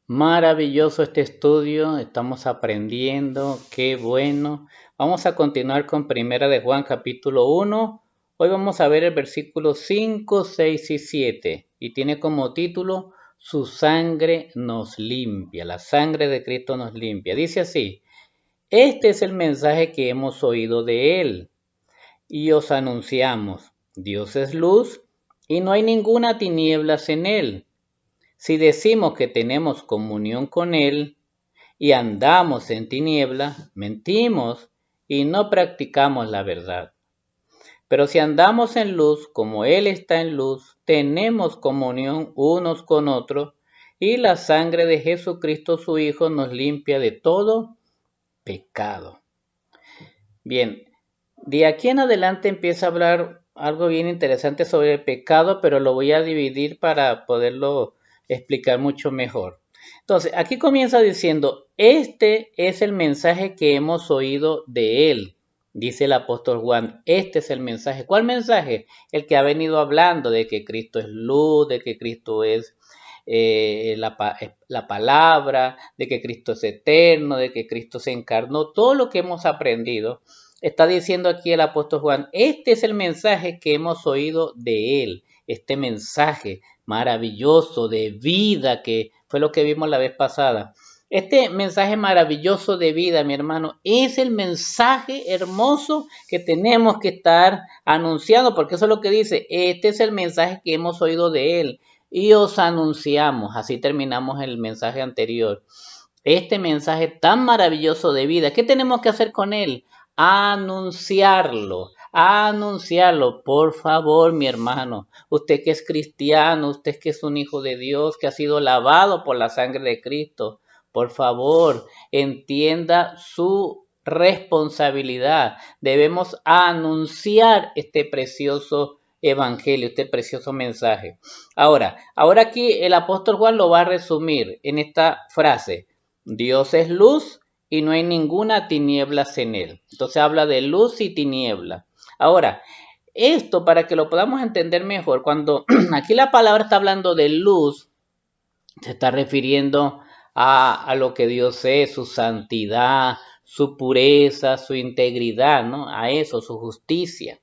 Maravilloso este estudio, estamos aprendiendo, qué bueno. Vamos a continuar con Primera de Juan capítulo 1. Hoy vamos a ver el versículo 5, 6 y 7 y tiene como título Su sangre nos limpia, la sangre de Cristo nos limpia. Dice así, este es el mensaje que hemos oído de Él y os anunciamos, Dios es luz y no hay ninguna tinieblas en Él. Si decimos que tenemos comunión con Él y andamos en tiniebla, mentimos y no practicamos la verdad. Pero si andamos en luz, como Él está en luz, tenemos comunión unos con otros y la sangre de Jesucristo su Hijo nos limpia de todo pecado. Bien, de aquí en adelante empieza a hablar algo bien interesante sobre el pecado, pero lo voy a dividir para poderlo explicar mucho mejor. Entonces, aquí comienza diciendo, este es el mensaje que hemos oído de él, dice el apóstol Juan, este es el mensaje. ¿Cuál mensaje? El que ha venido hablando de que Cristo es luz, de que Cristo es la palabra, de que Cristo es eterno, de que Cristo se encarnó, todo lo que hemos aprendido, está diciendo aquí el apóstol Juan, este es el mensaje que hemos oído de él, este mensaje maravilloso de vida que fue lo que vimos la vez pasada. Este mensaje maravilloso de vida, mi hermano, es el mensaje hermoso que tenemos que estar anunciando, porque eso es lo que dice, este es el mensaje que hemos oído de él y os anunciamos, así terminamos el mensaje anterior. Este mensaje tan maravilloso de vida, ¿qué tenemos que hacer con él? Anunciarlo, anunciarlo, por favor, mi hermano. Usted que es cristiano, usted que es un hijo de Dios, que ha sido lavado por la sangre de Cristo, por favor, entienda su responsabilidad. Debemos anunciar este precioso evangelio, este precioso mensaje. Ahora aquí el apóstol Juan lo va a resumir en esta frase. Dios es luz y no hay ninguna tinieblas en él. Entonces habla de luz y tiniebla. Ahora, esto para que lo podamos entender mejor, cuando aquí la palabra está hablando de luz, se está refiriendo a lo que Dios es, su santidad, su pureza, su integridad, ¿no? A eso, su justicia.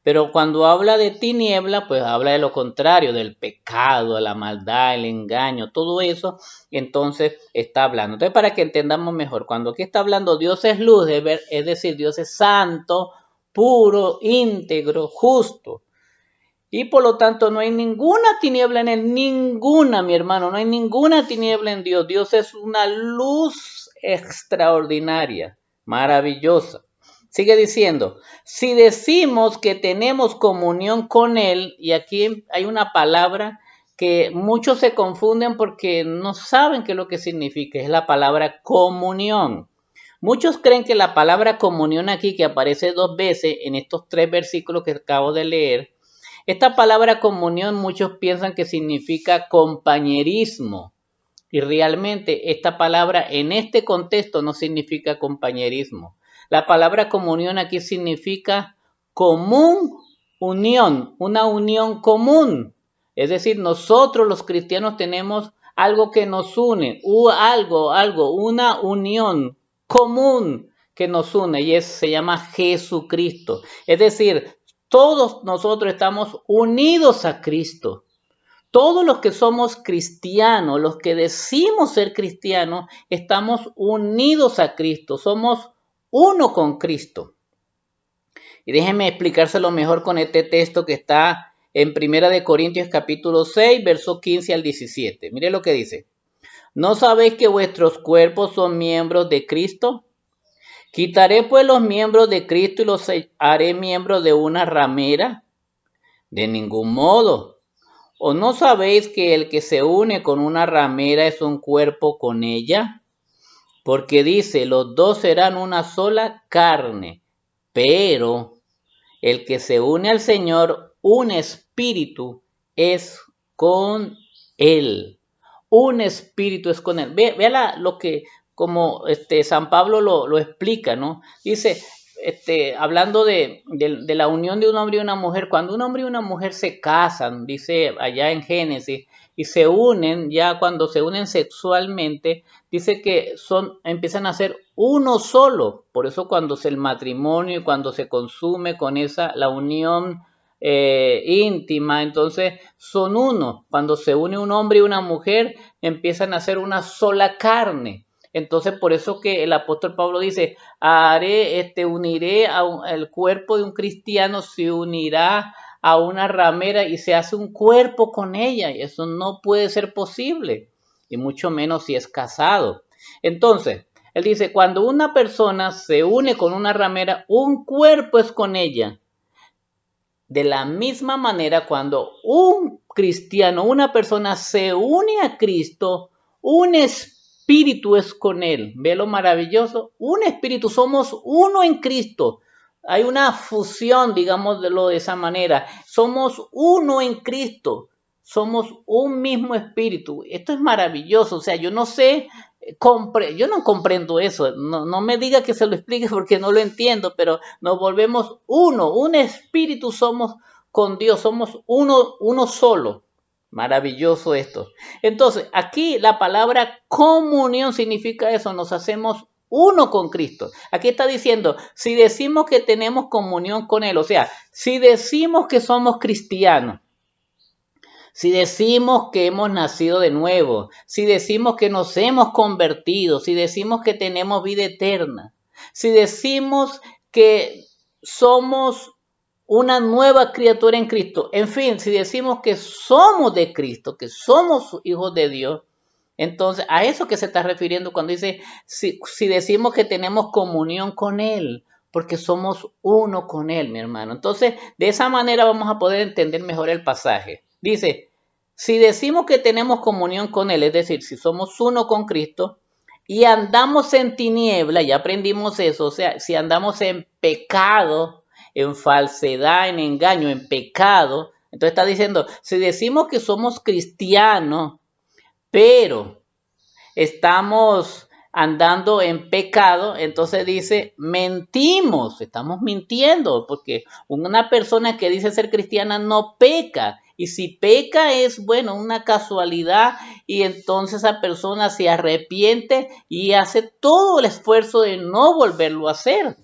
Pero cuando habla de tiniebla, pues habla de lo contrario, del pecado, la maldad, el engaño, todo eso, entonces está hablando. Entonces, para que entendamos mejor, cuando aquí está hablando Dios es luz, es decir, Dios es santo, puro, íntegro, justo. Y por lo tanto no hay ninguna tiniebla en él, ninguna, mi hermano, no hay ninguna tiniebla en Dios. Dios es una luz extraordinaria, maravillosa. Sigue diciendo, si decimos que tenemos comunión con Él, y aquí hay una palabra que muchos se confunden porque no saben qué es lo que significa, es la palabra comunión. Muchos creen que la palabra comunión aquí, que aparece dos veces en estos tres versículos que acabo de leer, esta palabra comunión muchos piensan que significa compañerismo. Y realmente esta palabra en este contexto no significa compañerismo. La palabra comunión aquí significa común unión, una unión común. Es decir, nosotros los cristianos tenemos algo que nos une, una unión común que nos une y se llama Jesucristo. Es decir, todos nosotros estamos unidos a Cristo. Todos los que somos cristianos, los que decimos ser cristianos, estamos unidos a Cristo, somos uno con Cristo. Y déjenme explicárselo mejor con este texto que está en 1 Corintios capítulo 6, versos 15 al 17. Mire lo que dice. ¿No sabéis que vuestros cuerpos son miembros de Cristo? ¿Quitaré pues los miembros de Cristo y los haré miembros de una ramera? De ningún modo. ¿O no sabéis que el que se une con una ramera es un cuerpo con ella? Porque dice, los dos serán una sola carne, pero el que se une al Señor, un espíritu es con él. Un espíritu es con él. Vea lo que como San Pablo lo explica, ¿no? Dice, hablando de la unión de un hombre y una mujer, cuando un hombre y una mujer se casan, dice allá en Génesis, y se unen, ya cuando se unen sexualmente, dice que empiezan a ser uno solo. Por eso cuando el matrimonio y cuando se consume con la unión íntima, entonces son uno. Cuando se une un hombre y una mujer, empiezan a ser una sola carne. Entonces, por eso que el apóstol Pablo dice, uniré el cuerpo de un cristiano, se unirá a una ramera y se hace un cuerpo con ella. Y eso no puede ser posible, y mucho menos si es casado. Entonces, él dice, cuando una persona se une con una ramera, un cuerpo es con ella. De la misma manera, cuando un cristiano, una persona se une a Cristo, un espíritu es con él. ¿Ve lo maravilloso? Un espíritu, somos uno en Cristo. Hay una fusión, digámoslo de esa manera. Somos uno en Cristo. Somos un mismo espíritu. Esto es maravilloso. O sea, yo no sé, yo no comprendo eso. No me diga que se lo explique porque no lo entiendo, pero nos volvemos uno. Un espíritu somos con Dios. Somos uno solo. Maravilloso esto. Entonces, aquí la palabra comunión significa eso. Nos hacemos uno con Cristo. Aquí está diciendo, si decimos que tenemos comunión con Él, o sea, si decimos que somos cristianos, si decimos que hemos nacido de nuevo, si decimos que nos hemos convertido, si decimos que tenemos vida eterna, si decimos que somos una nueva criatura en Cristo, en fin, si decimos que somos de Cristo, que somos hijos de Dios, entonces a eso que se está refiriendo cuando dice, si decimos que tenemos comunión con Él, porque somos uno con Él, mi hermano. Entonces, de esa manera vamos a poder entender mejor el pasaje. Dice, si decimos que tenemos comunión con Él, es decir, si somos uno con Cristo y andamos en tiniebla, ya aprendimos eso, o sea, si andamos en pecado, en falsedad, en engaño, en pecado, entonces está diciendo, si decimos que somos cristianos, pero estamos andando en pecado, entonces dice, mentimos, estamos mintiendo, porque una persona que dice ser cristiana no peca, y si peca es, bueno, una casualidad, y entonces esa persona se arrepiente y hace todo el esfuerzo de no volverlo a hacer.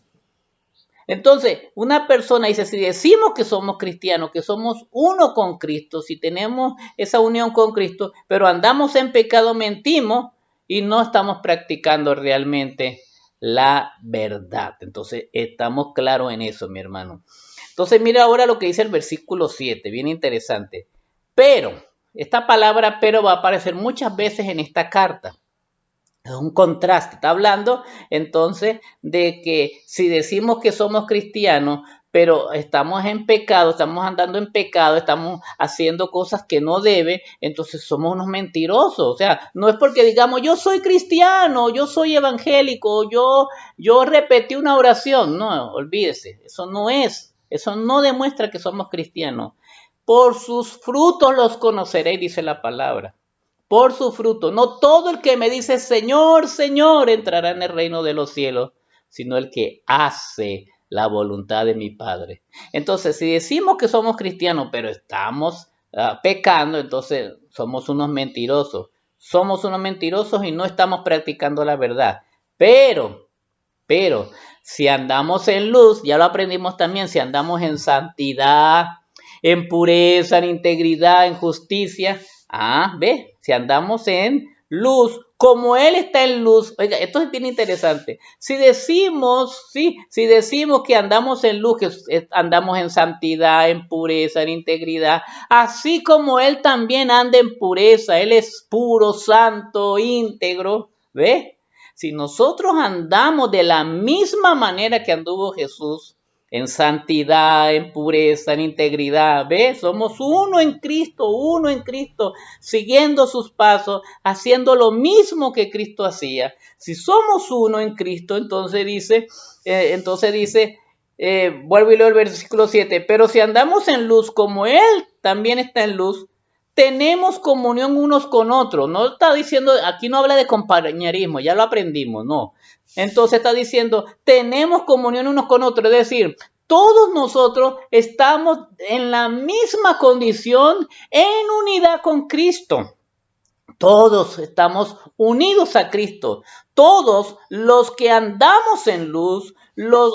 Entonces, una persona dice, si decimos que somos cristianos, que somos uno con Cristo, si tenemos esa unión con Cristo, pero andamos en pecado, mentimos y no estamos practicando realmente la verdad. Entonces, estamos claros en eso, mi hermano. Entonces, mira ahora lo que dice el versículo 7, bien interesante. Pero, esta palabra pero va a aparecer muchas veces en esta carta. Es un contraste, está hablando entonces de que si decimos que somos cristianos, pero estamos en pecado, estamos andando en pecado, estamos haciendo cosas que no debe, entonces somos unos mentirosos. O sea, no es porque digamos yo soy cristiano, yo soy evangélico, yo repetí una oración. No, olvídese, eso no demuestra que somos cristianos. Por sus frutos los conoceréis, dice la palabra. Por su fruto. No todo el que me dice Señor, Señor, entrará en el reino de los cielos, sino el que hace la voluntad de mi Padre. Entonces, si decimos que somos cristianos, pero estamos pecando, entonces somos unos mentirosos. Somos unos mentirosos y no estamos practicando la verdad. Pero, si andamos en luz, ya lo aprendimos también, si andamos en santidad, en pureza, en integridad, en justicia, ve, si andamos en luz, como Él está en luz, oiga, esto es bien interesante. Si decimos que andamos en luz, que andamos en santidad, en pureza, en integridad, así como Él también anda en pureza, Él es puro, santo, íntegro, ¿ve? Si nosotros andamos de la misma manera que anduvo Jesús, en santidad, en pureza, en integridad, ¿ves? Somos uno en Cristo, siguiendo sus pasos, haciendo lo mismo que Cristo hacía. Si somos uno en Cristo, entonces dice, vuelvo y leo el versículo 7, pero si andamos en luz como Él también está en luz, tenemos comunión unos con otros. No está diciendo, aquí no habla de compañerismo, ya lo aprendimos, no. Entonces está diciendo, tenemos comunión unos con otros, es decir, todos nosotros estamos en la misma condición en unidad con Cristo. Todos estamos unidos a Cristo. Todos los que andamos en luz,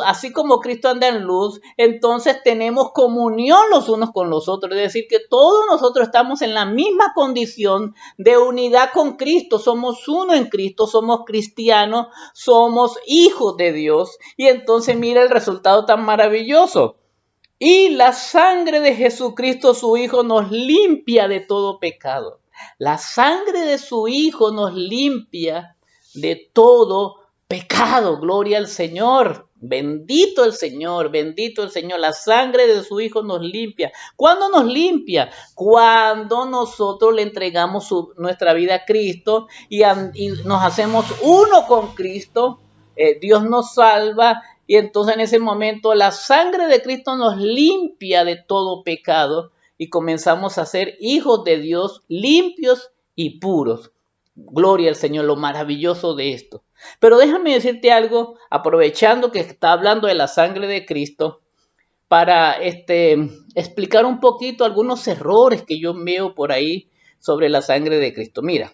así como Cristo anda en luz, entonces tenemos comunión los unos con los otros. Es decir, que todos nosotros estamos en la misma condición de unidad con Cristo. Somos uno en Cristo, somos cristianos, somos hijos de Dios. Y entonces mira el resultado tan maravilloso. Y la sangre de Jesucristo, su Hijo, nos limpia de todo pecado. La sangre de su Hijo nos limpia de todo pecado. Gloria al Señor. Bendito el Señor, bendito el Señor. La sangre de su Hijo nos limpia. ¿Cuándo nos limpia? Cuando nosotros le entregamos nuestra vida a Cristo y nos hacemos uno con Cristo. Dios nos salva y entonces en ese momento la sangre de Cristo nos limpia de todo pecado. Y comenzamos a ser hijos de Dios limpios y puros. Gloria al Señor, lo maravilloso de esto. Pero déjame decirte algo, aprovechando que está hablando de la sangre de Cristo, para explicar un poquito algunos errores que yo veo por ahí sobre la sangre de Cristo. Mira,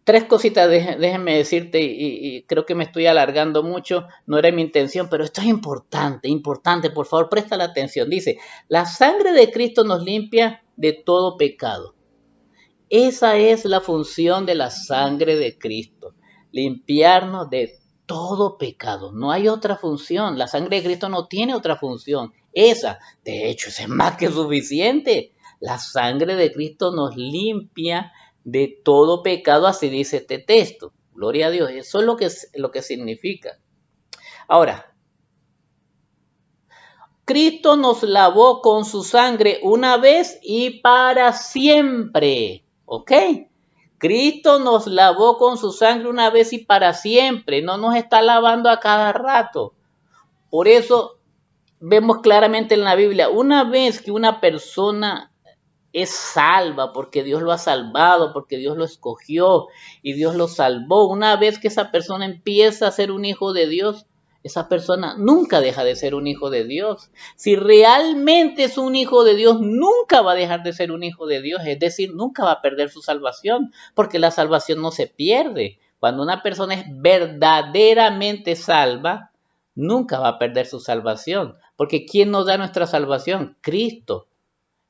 tres cositas déjenme decirte y creo que me estoy alargando mucho, no era mi intención, pero esto es importante, por favor, presta la atención. Dice, la sangre de Cristo nos limpia de todo pecado. Esa es la función de la sangre de Cristo, limpiarnos de todo pecado. No hay otra función, la sangre de Cristo no tiene otra función. Esa, de hecho, es más que suficiente. La sangre de Cristo nos limpia de todo pecado, así dice este texto. Gloria a Dios, eso es lo que significa. Ahora, Cristo nos lavó con su sangre una vez y para siempre, ¿ok? Cristo nos lavó con su sangre una vez y para siempre, no nos está lavando a cada rato. Por eso vemos claramente en la Biblia, una vez que una persona es salva porque Dios lo ha salvado, porque Dios lo escogió y Dios lo salvó. Una vez que esa persona empieza a ser un hijo de Dios, esa persona nunca deja de ser un hijo de Dios. Si realmente es un hijo de Dios, nunca va a dejar de ser un hijo de Dios. Es decir, nunca va a perder su salvación, porque la salvación no se pierde. Cuando una persona es verdaderamente salva, nunca va a perder su salvación. Porque ¿quién nos da nuestra salvación? Cristo.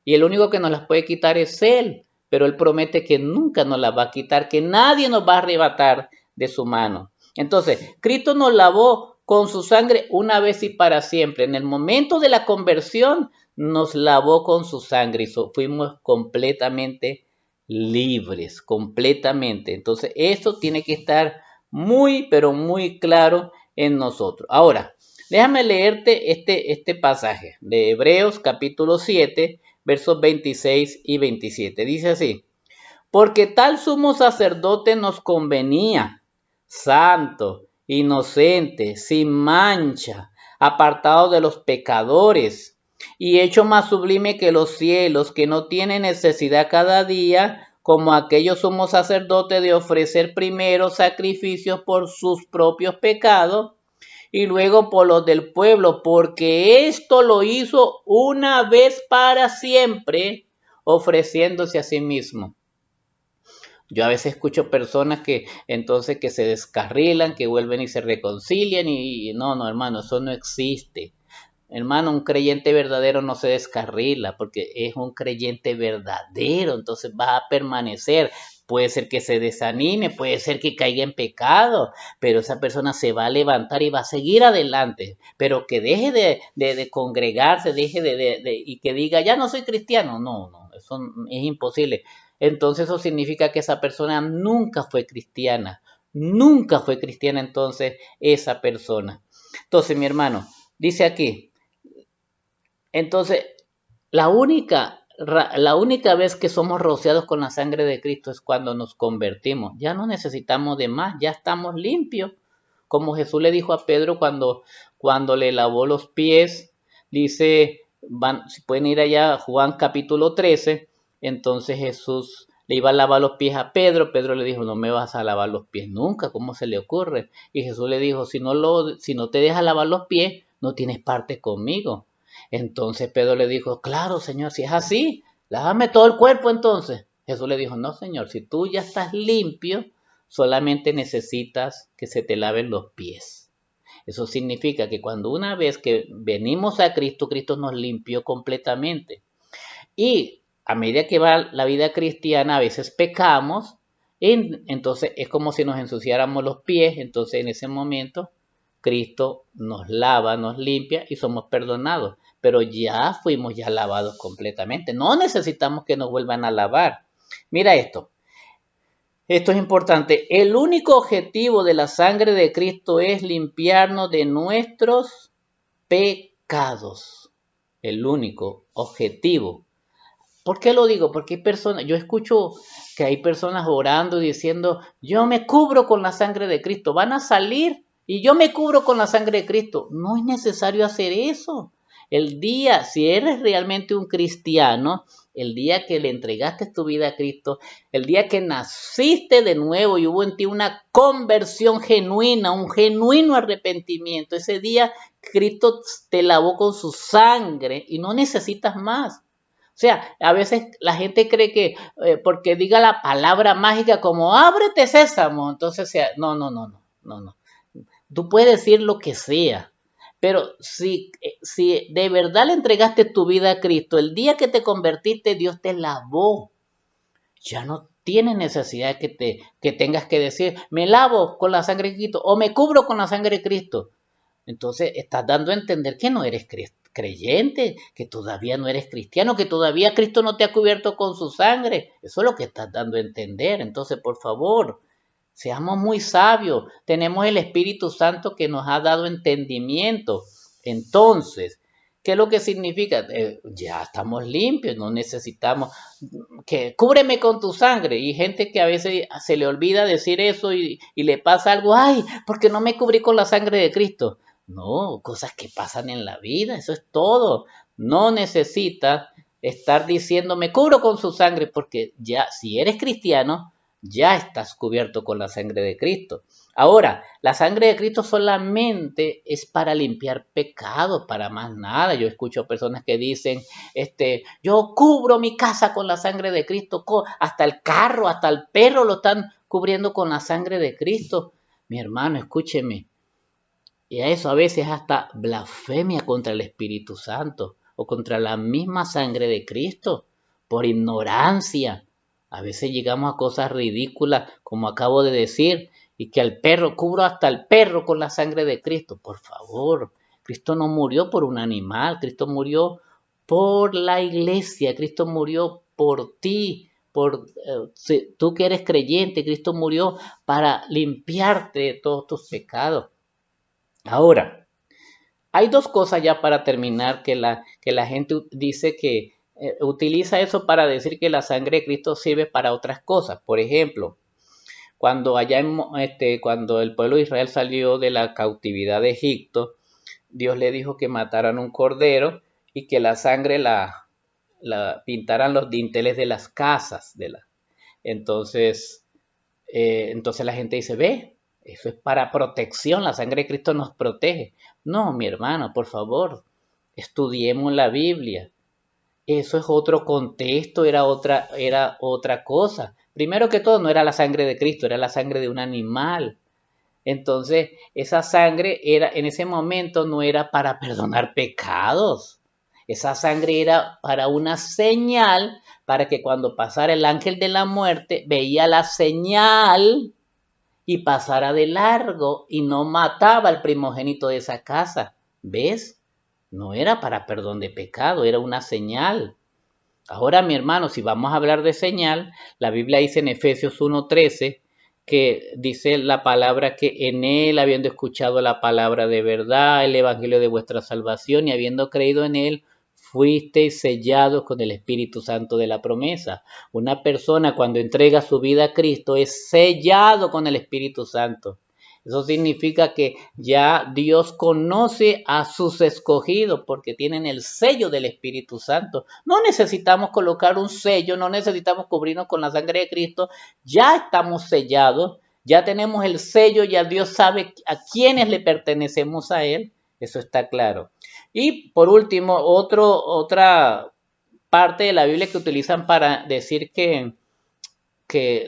Y el único que nos las puede quitar es Él, pero Él promete que nunca nos las va a quitar, que nadie nos va a arrebatar de su mano. Entonces, Cristo nos lavó con su sangre una vez y para siempre. En el momento de la conversión, nos lavó con su sangre y fuimos completamente libres, completamente. Entonces, eso tiene que estar muy, pero muy claro en nosotros. Ahora, déjame leerte este pasaje de Hebreos capítulo 7, versos 26 y 27. Dice así, porque tal sumo sacerdote nos convenía, santo, inocente, sin mancha, apartado de los pecadores, y hecho más sublime que los cielos, que no tiene necesidad cada día, como aquellos sumos sacerdotes, de ofrecer primero sacrificios por sus propios pecados, y luego por los del pueblo, porque esto lo hizo una vez para siempre, ofreciéndose a sí mismo. Yo a veces escucho personas que entonces que se descarrilan, que vuelven y se reconcilian y no, hermano, eso no existe. Hermano, un creyente verdadero no se descarrila porque es un creyente verdadero, entonces va a permanecer. Puede ser que se desanime, puede ser que caiga en pecado, pero esa persona se va a levantar y va a seguir adelante. Pero que deje de congregarse, y que diga, ya no soy cristiano. No, eso es imposible. Entonces eso significa que esa persona nunca fue cristiana. Nunca fue cristiana entonces esa persona. Entonces, mi hermano, dice aquí, entonces, la única vez que somos rociados con la sangre de Cristo es cuando nos convertimos. Ya no necesitamos de más, ya estamos limpios. Como Jesús le dijo a Pedro cuando le lavó los pies, dice, si pueden ir allá a Juan capítulo 13, entonces Jesús le iba a lavar los pies a Pedro. Pedro le dijo, no me vas a lavar los pies nunca, ¿cómo se le ocurre? Y Jesús le dijo, si no te dejas lavar los pies, no tienes parte conmigo. Entonces Pedro le dijo, claro, Señor, si es así, lávame todo el cuerpo entonces. Jesús le dijo, no, Señor, si tú ya estás limpio, solamente necesitas que se te laven los pies. Eso significa que cuando una vez que venimos a Cristo, Cristo nos limpió completamente. Y a medida que va la vida cristiana, a veces pecamos, entonces es como si nos ensuciáramos los pies, entonces en ese momento Cristo nos lava, nos limpia y somos perdonados, pero ya fuimos ya lavados completamente, no necesitamos que nos vuelvan a lavar. Mira esto es importante, el único objetivo de la sangre de Cristo es limpiarnos de nuestros pecados, el único objetivo. ¿Por qué lo digo? Porque hay personas, yo escucho que hay personas orando y diciendo, yo me cubro con la sangre de Cristo, van a salir y yo me cubro con la sangre de Cristo. No es necesario hacer eso. El día, si eres realmente un cristiano, el día que le entregaste tu vida a Cristo, el día que naciste de nuevo y hubo en ti una conversión genuina, un genuino arrepentimiento, ese día Cristo te lavó con su sangre y no necesitas más. O sea, a veces la gente cree que porque diga la palabra mágica como ábrete sésamo, entonces no. Tú puedes decir lo que sea, pero si de verdad le entregaste tu vida a Cristo, el día que te convertiste, Dios te lavó. Ya no tiene necesidad que tengas que decir, me lavo con la sangre de Cristo o me cubro con la sangre de Cristo. Entonces estás dando a entender que no eres creyente, que todavía no eres cristiano, que todavía Cristo no te ha cubierto con su sangre. Eso es lo que estás dando a entender. Entonces, por favor, seamos muy sabios. Tenemos el Espíritu Santo que nos ha dado entendimiento. Entonces, ¿qué es lo que significa? Ya estamos limpios, no necesitamos que cúbreme con tu sangre. Y gente que a veces se le olvida decir eso y le pasa algo, ay, porque no me cubrí con la sangre de Cristo. No, cosas que pasan en la vida, eso es todo. No necesitas estar diciendo, me cubro con su sangre, porque ya, si eres cristiano, ya estás cubierto con la sangre de Cristo. Ahora, la sangre de Cristo solamente es para limpiar pecados, para más nada. Yo escucho personas que dicen, yo cubro mi casa con la sangre de Cristo, hasta el carro, hasta el perro lo están cubriendo con la sangre de Cristo. Mi hermano, escúcheme, y a eso a veces hasta blasfemia contra el Espíritu Santo o contra la misma sangre de Cristo por ignorancia. A veces llegamos a cosas ridículas, como acabo de decir, y que al perro, cubro hasta el perro con la sangre de Cristo. Por favor, Cristo no murió por un animal, Cristo murió por la iglesia, Cristo murió por ti, tú que eres creyente, Cristo murió para limpiarte de todos tus pecados. Ahora, hay dos cosas ya para terminar que la gente dice que utiliza eso para decir que la sangre de Cristo sirve para otras cosas. Por ejemplo, cuando el pueblo de Israel salió de la cautividad de Egipto, Dios le dijo que mataran un cordero y que la sangre la pintaran los dinteles de las casas. Entonces, entonces la gente dice, ve, eso es para protección, la sangre de Cristo nos protege. No, mi hermano, por favor, estudiemos la Biblia. Eso es otro contexto, era otra cosa. Primero que todo, no era la sangre de Cristo, era la sangre de un animal. Entonces, esa sangre en ese momento no era para perdonar pecados. Esa sangre era para una señal, para que cuando pasara el ángel de la muerte, veía la señal y pasara de largo y no mataba al primogénito de esa casa. ¿Ves? No era para perdón de pecado, era una señal. Ahora, mi hermano, si vamos a hablar de señal, la Biblia dice en Efesios 1:13 que dice la palabra que en él, habiendo escuchado la palabra de verdad, el evangelio de vuestra salvación y habiendo creído en él, fuisteis sellados con el Espíritu Santo de la promesa. Una persona cuando entrega su vida a Cristo es sellado con el Espíritu Santo. Eso significa que ya Dios conoce a sus escogidos porque tienen el sello del Espíritu Santo. No necesitamos colocar un sello, no necesitamos cubrirnos con la sangre de Cristo. Ya estamos sellados, ya tenemos el sello, ya Dios sabe a quiénes le pertenecemos a Él. Eso está claro. Y por último, otra parte de la Biblia que utilizan para decir que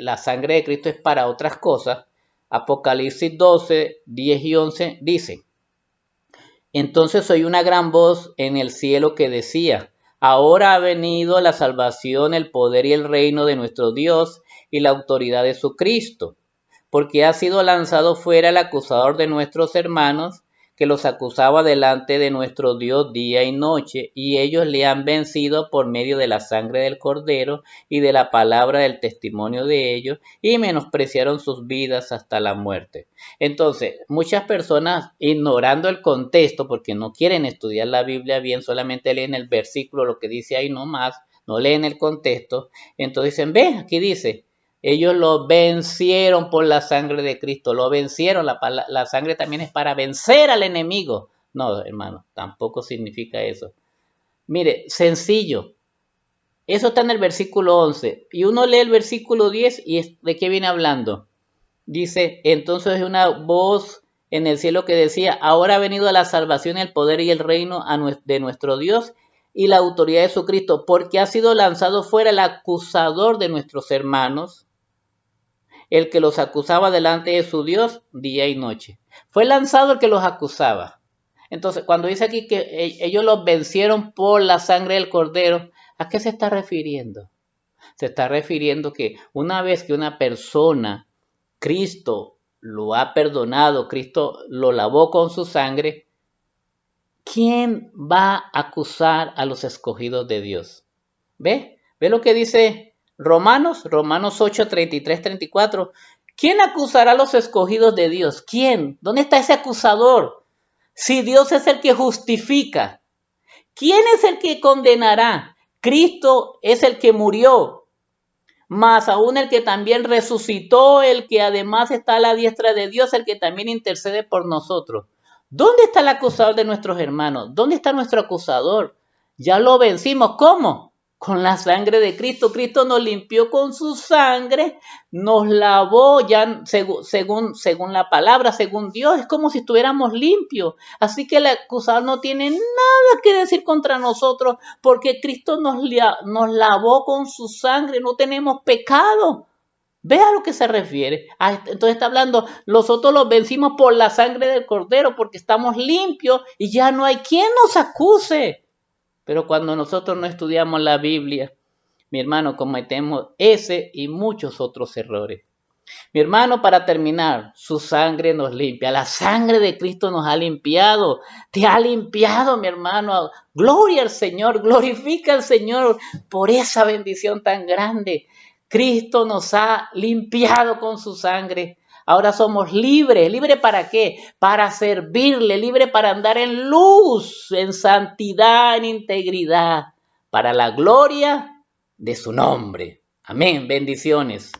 la sangre de Cristo es para otras cosas, Apocalipsis 12, 10 y 11 dice: entonces oí una gran voz en el cielo que decía: ahora ha venido la salvación, el poder y el reino de nuestro Dios y la autoridad de su Cristo, porque ha sido lanzado fuera el acusador de nuestros hermanos, que los acusaba delante de nuestro Dios día y noche, y ellos le han vencido por medio de la sangre del Cordero y de la palabra del testimonio de ellos, y menospreciaron sus vidas hasta la muerte. Entonces, muchas personas, ignorando el contexto, porque no quieren estudiar la Biblia bien, solamente leen el versículo, lo que dice ahí nomás, no leen el contexto, entonces dicen, ve, aquí dice, ellos lo vencieron por la sangre de Cristo, lo vencieron, la sangre también es para vencer al enemigo. No, hermano, tampoco significa eso. Mire, sencillo, eso está en el versículo 11, y uno lee el versículo 10, y ¿de qué viene hablando? Dice, entonces una voz en el cielo que decía: ahora ha venido la salvación, el poder y el reino de nuestro Dios y la autoridad de su Cristo, porque ha sido lanzado fuera el acusador de nuestros hermanos, el que los acusaba delante de su Dios día y noche. Fue lanzado el que los acusaba. Entonces, cuando dice aquí que ellos los vencieron por la sangre del Cordero, ¿a qué se está refiriendo? Se está refiriendo que una vez que una persona, Cristo lo ha perdonado, Cristo lo lavó con su sangre, ¿quién va a acusar a los escogidos de Dios? ¿Ve? ¿Ve lo que dice Romanos 8, 33, 34? ¿Quién acusará a los escogidos de Dios? ¿Quién? ¿Dónde está ese acusador? Si Dios es el que justifica, ¿quién es el que condenará? Cristo es el que murió, más aún el que también resucitó, el que además está a la diestra de Dios, el que también intercede por nosotros. ¿Dónde está el acusador de nuestros hermanos? ¿Dónde está nuestro acusador? Ya lo vencimos. ¿Cómo? Con la sangre de Cristo. Cristo nos limpió con su sangre, nos lavó ya según la palabra, según Dios. Es como si estuviéramos limpios. Así que el acusador no tiene nada que decir contra nosotros, porque Cristo nos lavó con su sangre. No tenemos pecado. Vea a lo que se refiere. Entonces está hablando, nosotros los vencimos por la sangre del Cordero, porque estamos limpios y ya no hay quien nos acuse. Pero cuando nosotros no estudiamos la Biblia, mi hermano, cometemos ese y muchos otros errores. Mi hermano, para terminar, su sangre nos limpia. La sangre de Cristo nos ha limpiado. Te ha limpiado, mi hermano. Gloria al Señor, glorifica al Señor por esa bendición tan grande. Cristo nos ha limpiado con su sangre. Ahora somos libres. ¿Libre para qué? Para servirle, libre para andar en luz, en santidad, en integridad, para la gloria de su nombre. Amén. Bendiciones.